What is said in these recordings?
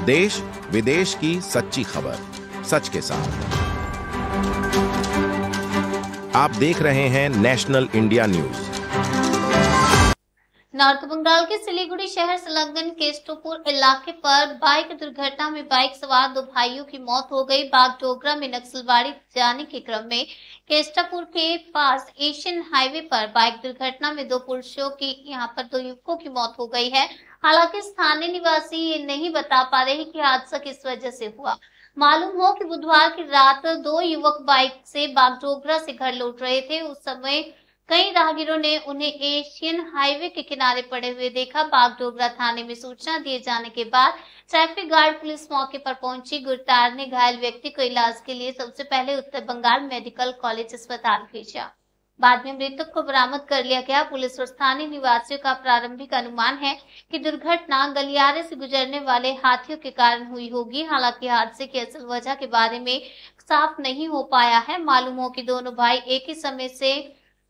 देश विदेश की सच्ची खबर सच के साथ। आप देख रहे हैं national India news. North Bengal के सिलीगुड़ी शहर संलग्न केस्टोपुर इलाके पर बाइक दुर्घटना में बाइक सवार दो भाइयों की मौत हो गई। बागडोगरा में नक्सलबाड़ी जाने के क्रम में केस्टापुर के पास एशियन हाईवे पर बाइक दुर्घटना में दो पुरुषों की दो युवकों की मौत हो गई है। हालांकि स्थानीय निवासी ये नहीं बता पा रहे कि हादसा किस वजह से हुआ। मालूम हो कि बुधवार की रात दो युवक बाइक से बागडोगरा से घर लौट रहे थे। उस समय कई राहगीरों ने उन्हें एशियन हाईवे के किनारे पड़े हुए देखा। बागडोगरा थाने में सूचना दिए जाने के बाद ट्रैफिक गार्ड पुलिस मौके पर पहुंची। गिरफ्तार ने घायल व्यक्ति को इलाज के लिए सबसे पहले उत्तर बंगाल मेडिकल कॉलेज अस्पताल भेजा। बाद में मृतक को बरामद कर लिया गया। पुलिस और स्थानीय निवासियों का प्रारंभिक अनुमान है कि दुर्घटना गलियारे से गुजरने वाले हाथियों के कारण हुई होगी। हालांकि हादसे की असल वजह के बारे में साफ नहीं हो पाया है। मालूम हो कि दोनों भाई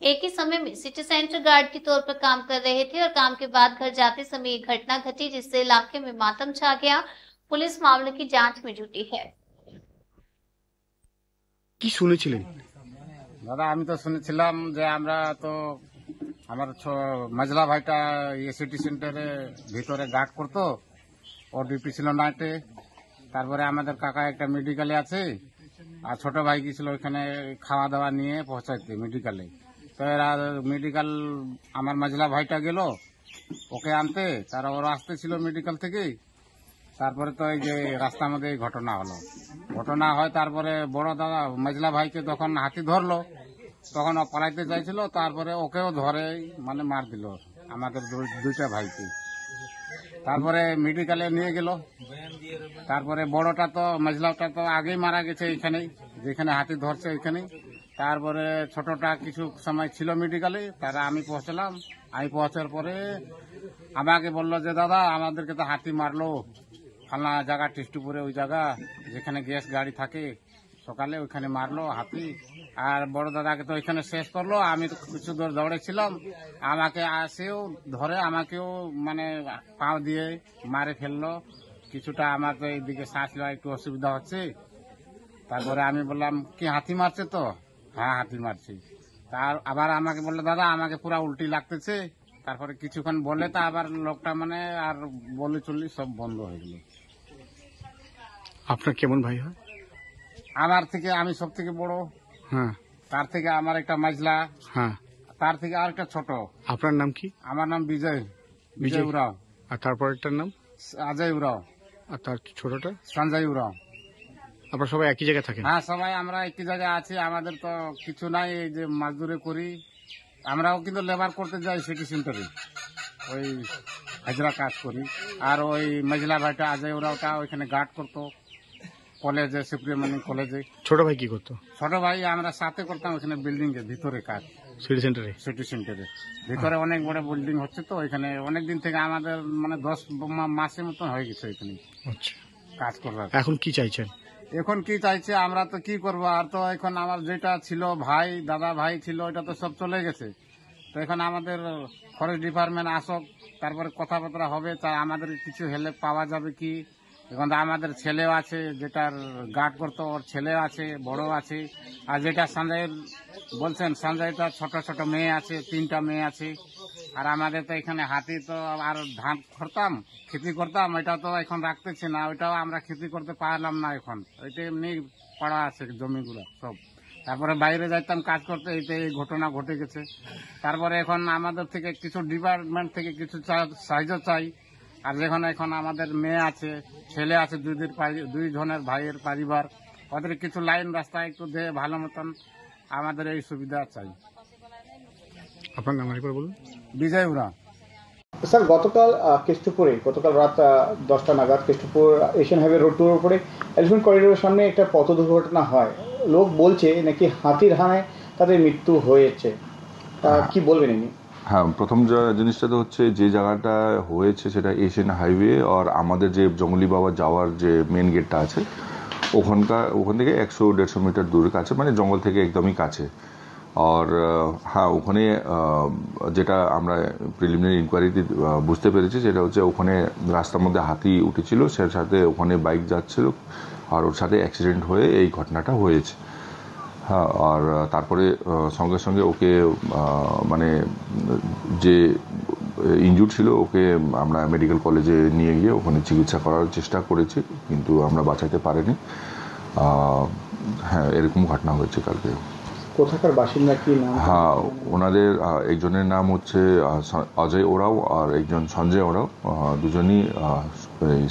एक ही समय में सिटी सेंटर गार्ड के तौर पर काम कर रहे थे और काम के बाद घर जाते समय एक घटना घटी जिससे इलाके में मातम छा गया। पुलिस मामले की जांच में जुटी है। কি শুনেছিলেন দাদা? আমি তো শুনেছিলাম যে আমরা তো আমার মজলা ভাইটা সিটি সেন্টারে ভিতরে গার্ড করতো, ওর ডিউটি ছিল নাইটে। তারপরে আমাদের কাকা একটা মেডিকেলে আছে আর ছোট ভাই গিয়েছিল ওইখানে খাওয়া দাওয়া নিয়ে পৌঁছাইতে মেডিকেলে। তো এরা মেডিকেল আমার মজলা ভাইটা গেল ওকে আনতে, তারা ওরা আসতেছিল মেডিকেল থেকে। তারপরে তো এই যে রাস্তার মধ্যে ঘটনা হয়। তারপরে বড় দাদা মজলা ভাইকে তখন হাতি ধরলো, তখন ও পালাইতে চাইছিল। তারপরে ওকেও ধরে মানে মার দিল আমাদের দুইটা ভাইকে। তারপরে মেডিকেলে নিয়ে গেল। তারপরে বড়টা তো মজলাটা তো আগেই মারা গেছে এইখানেই, যেখানে হাতি ধরছে ওইখানেই। তারপরে ছোটটা কিছু সময় ছিল মেডিকেলে। তারা আমি পৌঁছলাম। আমি পৌঁছার পরে আমাকে বললো যে দাদা আমাদেরকে তো হাতি মারলো ফালনা জায়গা টেস্টুপুরে, ওই জায়গা যেখানে গ্যাস গাড়ি থাকে সকালে ওইখানে মারলো হাতি। আর বড় দাদাকে তো ওইখানে শেষ করলো। আমি তো কিছু দূর দৌড়েছিলাম, আমাকে আসেও ধরে আমাকেও মানে পাও দিয়ে মারে ফেললো কিছুটা। আমার তো এইদিকে শ্বাস নেওয়া একটু অসুবিধা হচ্ছে। তারপরে আমি বললাম কি হাতি মারছে? তো হ্যাঁ হাতি মারছে। তার আবার আমাকে বললো দাদা আমাকে পুরা উল্টি লাগতেছে। তারপরে কিছুক্ষণ বলে তা আবার লোকটা মানে আর বলি চললি সব বন্ধ হয়ে গেল। আপনার কেমন ভাই হয়? আমার থেকে আমি সব থেকে বড়। হ্যাঁ। তার থেকে আমার একটা মাজলা। হ্যাঁ। তার থেকে আর একটা ছোট। আপনার নাম কি? আমার নাম বিজয় উরাও। আর তারপরেরটার নাম? অজয় উরাও। আর তার ছোটটা? সঞ্জয় উরাও। আপনারা সবাই একই জায়গায় থাকেন? হ্যাঁ সবাই আমরা একই জায়গায় আছি। আমাদের তো কিছু নাই, এই যে মজদুরি করি। আমরাও কিন্তু লেবার করতে যাই সিটি সেন্টারে, ওই হাজরা কাজ করি। আর ওই মজলা ভাইটা অজয় উরাওটা ওইখানে গার্ড করতো কলেজে, সুপ্রিমনি কলেজে। ছোট ভাই কি করতো? ছোট ভাই আমরা সাথে করতাম ওইখানে বিল্ডিং এর ভিতরে কাজ, সিটি সেন্টারে। সিটি সেন্টারে ভিতরে অনেক বড় বিল্ডিং হচ্ছে, তো ওইখানে অনেকদিন থেকে আমাদের মানে 10 মাসের মতন হয়ে গেছে ওইখানে কাজ করবার। এখন কি চাইছেন? এখন কি চাইছে আমরা তো কি করবো। আর তো এখন আমার যেটা ছিল ভাই, দাদা ভাই ছিল, ওইটা তো সব চলে গেছে। তো এখন আমাদের ফরেস্ট ডিপার্টমেন্ট আসক, তারপরে কথাবার্তা হবে, তা আমাদের কিছু হেল্প পাওয়া যাবে কি। এখন আমাদের ছেলেও আছে, যেটার গার্ড করতো ওর ছেলেও আছে, বড় আছে। আর যেটা সঞ্জয়ের বলছেন, সঞ্জয়টা ছোট ছোট মেয়ে আছে, 3টা মেয়ে আছে। আর আমাদের তো এখানে হাতি তো আর ধান করতাম, খেতি করতাম, ওইটা তো এখন রাখতেছি না, ওইটাও আমরা খেতি করতে পারলাম না এখন। ওইটা এমনি পড়া আছে জমিগুলো সব। তারপরে বাইরে যাইতাম কাজ করতে, এইটা এই ঘটনা ঘটে গেছে। তারপরে এখন আমাদের থেকে কিছু ডিপার্টমেন্ট থেকে কিছু সাহায্য চাই। আর যখন এখন আমাদের মেয়ে আছে, ছেলে আছে, দুই জনের ভাইয়ের পরিবার, ওদের কিছু লাইন রাস্তা একটু দিয়ে ভালো মতন আমাদের এই সুবিধা চাই। আপনার নাম একবার বলুন। বিজয় উরাও। স্যার গতকাল রাত 10টা নাগাদ কেষ্টপুর এশিয়ান হাইওয়ে রোড 2 এর উপরে এলিফ্যান্ট করিডোরের সামনে একটা পথ দুর্ঘটনা হয়। লোক বলছে নাকি হাতির হানায় তাদের মৃত্যু হয়েছে, কি বলবেন ইনি? হ্যাঁ, প্রথম জিনিসটা তো হচ্ছে যে জায়গাটা হয়েছে সেটা এশিয়ান হাইওয়ে আর আমাদের যে জঙ্গলি বাবা যাওয়ার যে মেন গেটটা আছে ওখান থেকে 100-150 মিটার দূরে কাছে, মানে জঙ্গল থেকে একদমই কাছে। আর হ্যাঁ ওখানে যেটা আমরা প্রিলিমিনারি ইনকোয়ারিতে বুঝতে পেরেছি সেটা হচ্ছে ওখানে রাস্তার মধ্যে হাতি উঠেছিল, সে সাথে ওখানে বাইক যাচ্ছিল আর ওর সাথে অ্যাক্সিডেন্ট হয়ে এই ঘটনাটা হয়েছে। হ্যাঁ, আর তারপরে সঙ্গে সঙ্গে ওকে মানে যে ইনজুর্ড ছিল ওকে আমরা মেডিকেল কলেজে নিয়ে গিয়ে ওখানে চিকিৎসা করার চেষ্টা করেছি, কিন্তু আমরা বাঁচাতে পারিনি। হ্যাঁ, এরকম ঘটনা হয়েছে কালকে। কোথাকার বাসিন্দা, কি নাম? হ্যাঁ, ওনাদের একজনের নাম হচ্ছে অজয় ওরাও আর একজন সঞ্জয় ওরাও, দুজনই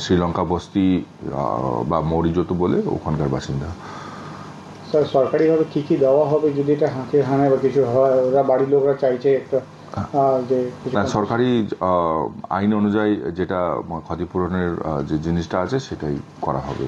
শ্রীলঙ্কা বস্তি বা মরিজতু বলে ওখানকার বাসিন্দা। স্যার, সরকারিভাবে কি কি দেওয়া হবে যদি এটা হাতির হানায় বা কিছু হয়? ওরা বাড়ির লোকরা চাইছে একটা যে সরকারি আইন অনুযায়ী যেটা ক্ষতিপূরণের যে জিনিসটা আছে সেটাই করা হবে।